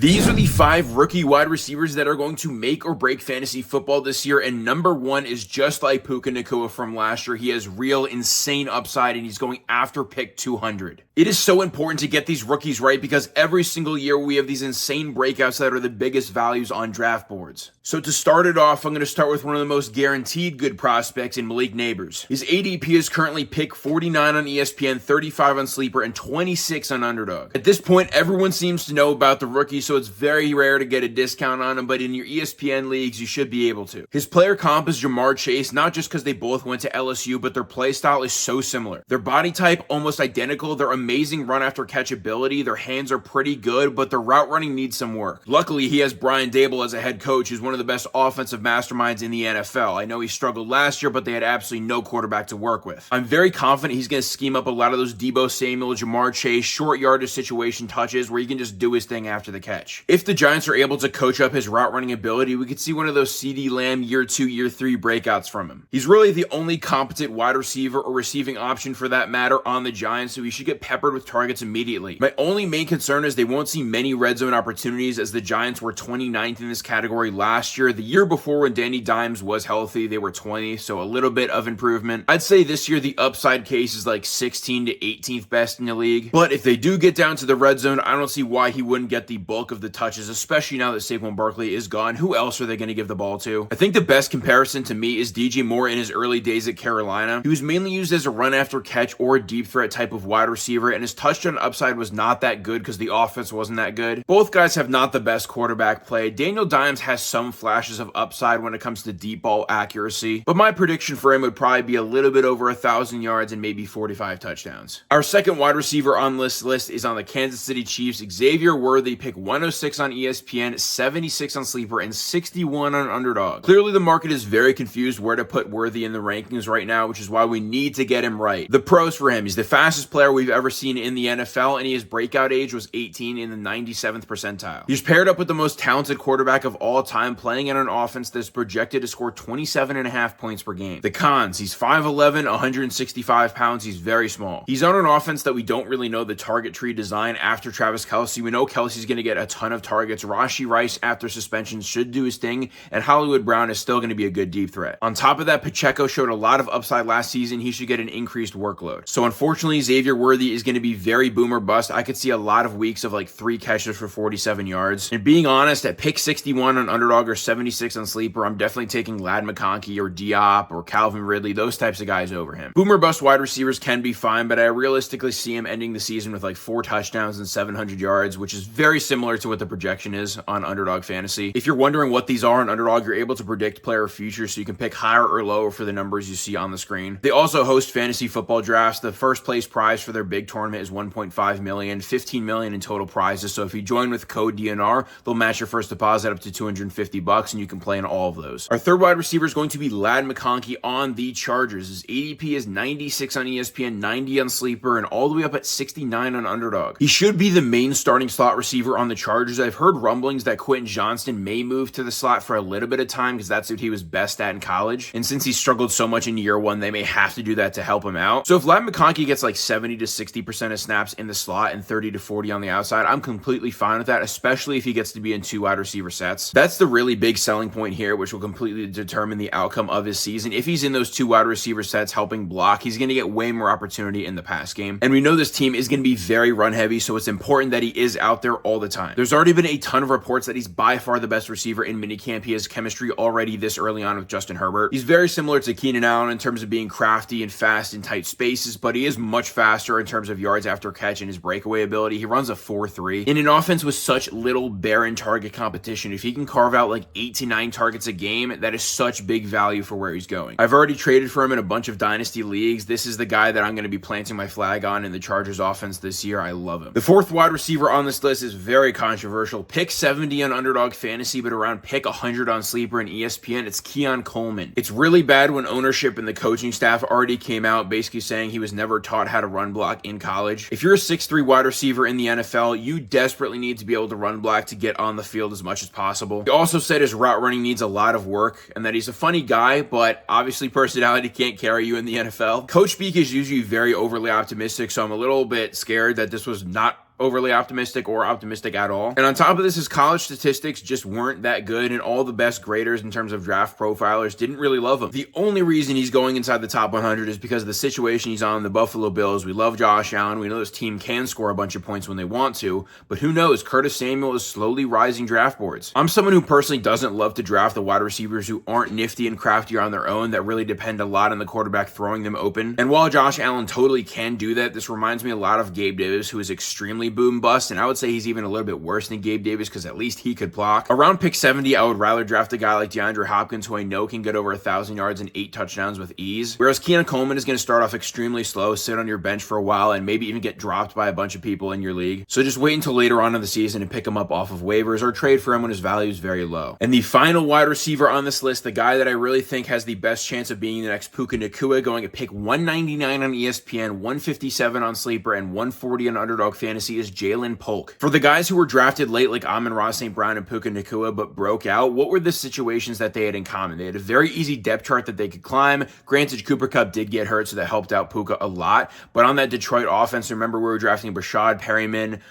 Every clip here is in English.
These are the 5 rookie wide receivers that are going to make or break fantasy football this year, and number 1 is just like Puka Nacua from last year. He has real insane upside, and he's going after pick 200. It is so important to get these rookies right because every single year we have these insane breakouts that are the biggest values on draft boards. So to start it off, I'm going to start with one of the most guaranteed good prospects in Malik Nabers. His ADP is currently pick 49 on ESPN, 35 on Sleeper, and 26 on Underdog. At this point, everyone seems to know about the rookie, so it's very rare to get a discount on him, but in your ESPN leagues, you should be able to. His player comp is Jamar Chase, not just because they both went to LSU, but their play style is so similar. Their body type, almost identical. Their amazing run after catch ability. Their hands are pretty good, but their route running needs some work. Luckily, he has Brian Daboll as a head coach, who's one of the best offensive masterminds in the NFL. I know he struggled last year, but they had absolutely no quarterback to work with. I'm very confident he's going to scheme up a lot of those Deebo Samuel, Jamar Chase, short yardage situation touches where he can just do his thing after the catch. If the Giants are able to coach up his route running ability, we could see one of those CeeDee Lamb year 2, year 3 breakouts from him. He's really the only competent wide receiver or receiving option for that matter on the Giants, so he should get peppered with targets immediately. My only main concern is they won't see many red zone opportunities as the Giants were 29th in this category last year. The year before when Danny Dimes was healthy, they were 20th, so a little bit of improvement. I'd say this year the upside case is like 16th to 18th best in the league, but if they do get down to the red zone, I don't see why he wouldn't get the bulk of the touches, especially now that Saquon Barkley is gone. Who else are they going to give the ball to? I think the best comparison to me is DJ Moore in his early days at Carolina. He was mainly used as a run after catch or a deep threat type of wide receiver, and his touchdown upside was not that good because the offense wasn't that good. Both guys have not the best quarterback play. Daniel Dimes has some flashes of upside when it comes to deep ball accuracy, but my prediction for him would probably be a little bit over 1,000 yards and maybe 45 touchdowns. Our second wide receiver on this list is on the Kansas City Chiefs. Xavier Worthy, pick 106 on ESPN, 76 on Sleeper, and 61 on Underdog. Clearly the market is very confused where to put Worthy in the rankings right now, which is why we need to get him right. The pros for him: he's the fastest player we've ever seen in the NFL, and his breakout age was 18 in the 97th percentile. He's paired up with the most talented quarterback of all time, playing in an offense that's projected to score 27.5 points per game. The cons: he's 5'11", 165 pounds, he's very small. He's on an offense that we don't really know the target tree design after Travis Kelce. We know Kelce's going to get a ton of targets. Rashee Rice, after suspension, should do his thing, and Hollywood Brown is still going to be a good deep threat. On top of that, Pacheco showed a lot of upside last season. He should get an increased workload. So unfortunately, Xavier Worthy is going to be very boomer bust. I could see a lot of weeks of like 3 catches for 47 yards. And being honest, at pick 61 on Underdog or 76 on Sleeper, I'm definitely taking Lad McConkey or Diop or Calvin Ridley, those types of guys over him. Boomer bust wide receivers can be fine, but I realistically see him ending the season with like 4 touchdowns and 700 yards, which is very similar to what the projection is on Underdog Fantasy. If you're wondering what these are on Underdog, you're able to predict player future, so you can pick higher or lower for the numbers you see on the screen. They also host fantasy football drafts. The first place prize for their big tournament is $1.5 million, $15 million in total prizes. So if you join with code DNR, they'll match your first deposit up to $250, and you can play in all of those. Our third wide receiver is going to be Lad McConkey on the Chargers. His ADP is 96 on ESPN, 90 on Sleeper, and all the way up at 69 on Underdog. He should be the main starting slot receiver on the Chargers. I've heard rumblings that Quentin Johnston may move to the slot for a little bit of time because that's what he was best at in college. And since he struggled so much in year 1, they may have to do that to help him out. So if Lad McConkey gets like 70 to 60% of snaps in the slot and 30 to 40 on the outside, I'm completely fine with that, especially if he gets to be in 2 wide receiver sets. That's the really big selling point here, which will completely determine the outcome of his season. If he's in those 2 wide receiver sets helping block, he's going to get way more opportunity in the pass game. And we know this team is going to be very run heavy, so it's important that he is out there all the time. There's already been a ton of reports that he's by far the best receiver in minicamp. He has chemistry already this early on with Justin Herbert. He's very similar to Keenan Allen in terms of being crafty and fast in tight spaces, but he is much faster in terms of yards after catch and his breakaway ability. He runs a 4.3. In an offense with such little barren target competition, if he can carve out like 8 to 9 targets a game, that is such big value for where he's going. I've already traded for him in a bunch of dynasty leagues. This is the guy that I'm going to be planting my flag on in the Chargers offense this year. I love him. The fourth wide receiver on this list is very controversial. Pick 70 on Underdog Fantasy, but around pick 100 on Sleeper and ESPN, it's Keon Coleman. It's really bad when ownership and the coaching staff already came out basically saying he was never taught how to run block in college. If you're a 6'3 wide receiver in the NFL, you desperately need to be able to run block to get on the field as much as possible. He also said his route running needs a lot of work and that he's a funny guy, but obviously personality can't carry you in the NFL. Coach speak is usually very overly optimistic, so I'm a little bit scared that this was not overly optimistic or optimistic at all. And on top of this, his college statistics just weren't that good, and all the best graders in terms of draft profilers didn't really love him. The only reason he's going inside the top 100 is because of the situation he's on, the Buffalo Bills. We love Josh Allen. We know this team can score a bunch of points when they want to, but who knows? Curtis Samuel is slowly rising draft boards. I'm someone who personally doesn't love to draft the wide receivers who aren't nifty and crafty on their own, that really depend a lot on the quarterback throwing them open. And while Josh Allen totally can do that, this reminds me a lot of Gabe Davis, who is extremely boom bust, and I would say he's even a little bit worse than Gabe Davis because at least he could block. Around pick 70, I would rather draft a guy like DeAndre Hopkins, who I know can get over 1,000 yards and 8 touchdowns with ease. Whereas Keon Coleman is going to start off extremely slow, sit on your bench for a while, and maybe even get dropped by a bunch of people in your league. So just wait until later on in the season and pick him up off of waivers or trade for him when his value is very low. And the final wide receiver on this list, the guy that I really think has the best chance of being the next Puka Nacua, going at pick 199 on ESPN, 157 on Sleeper, and 140 on Underdog Fantasy, is Jalen Polk. For the guys who were drafted late like Amon-Ra St. Brown and Puka Nacua but broke out, what were the situations that they had in common? They had a very easy depth chart that they could climb. Granted, Cooper Kupp did get hurt, so that helped out Puka a lot. But on that Detroit offense, remember we were drafting Brashad Perryman,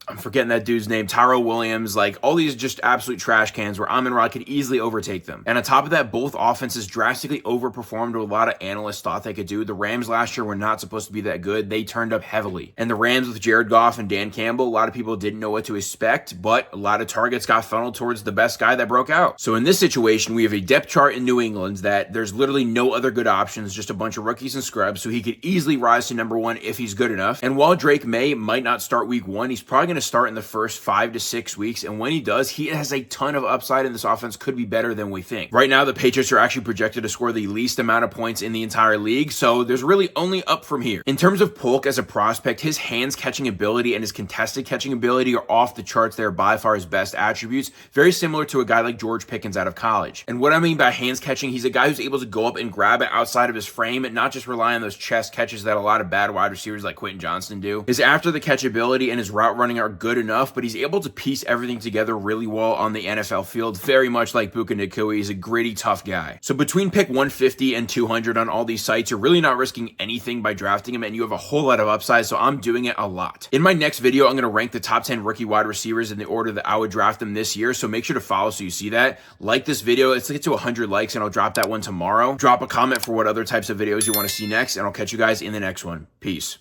I'm forgetting that dude's name, Tyrell Williams, like all these just absolute trash cans where Amon-Ra could easily overtake them. And on top of that, both offenses drastically overperformed what a lot of analysts thought they could do. The Rams last year were not supposed to be that good. They turned up heavily. And the Rams with Jared Goff and Dan Campbell, a lot of people didn't know what to expect, but a lot of targets got funneled towards the best guy that broke out. So in this situation, we have a depth chart in New England that there's literally no other good options, just a bunch of rookies and scrubs, so he could easily rise to number 1 if he's good enough. And while Drake May might not start week 1, he's probably going to start in the first 5 to 6 weeks, and when he does, he has a ton of upside, and this offense could be better than we think. Right now, the Patriots are actually projected to score the least amount of points in the entire league, so there's really only up from here. In terms of Polk as a prospect, his hands catching ability and his contested catching ability are off the charts. They're by far his best attributes, very similar to a guy like George Pickens out of college. And what I mean by hands catching, he's a guy who's able to go up and grab it outside of his frame and not just rely on those chest catches that a lot of bad wide receivers like Quentin Johnston do. His after the catch ability and his route running are good enough, but he's able to piece everything together really well on the NFL field, very much like Puka Nacua. He's a gritty, tough guy. So between pick 150 and 200 on all these sites, you're really not risking anything by drafting him, and you have a whole lot of upside, so I'm doing it a lot. In my next video, I'm going to rank the top 10 rookie wide receivers in the order that I would draft them this year, so make sure to follow so you see that. Like this video. Let's get to 100 likes, and I'll drop that one tomorrow. Drop a comment for what other types of videos you want to see next, and I'll catch you guys in the next one. Peace.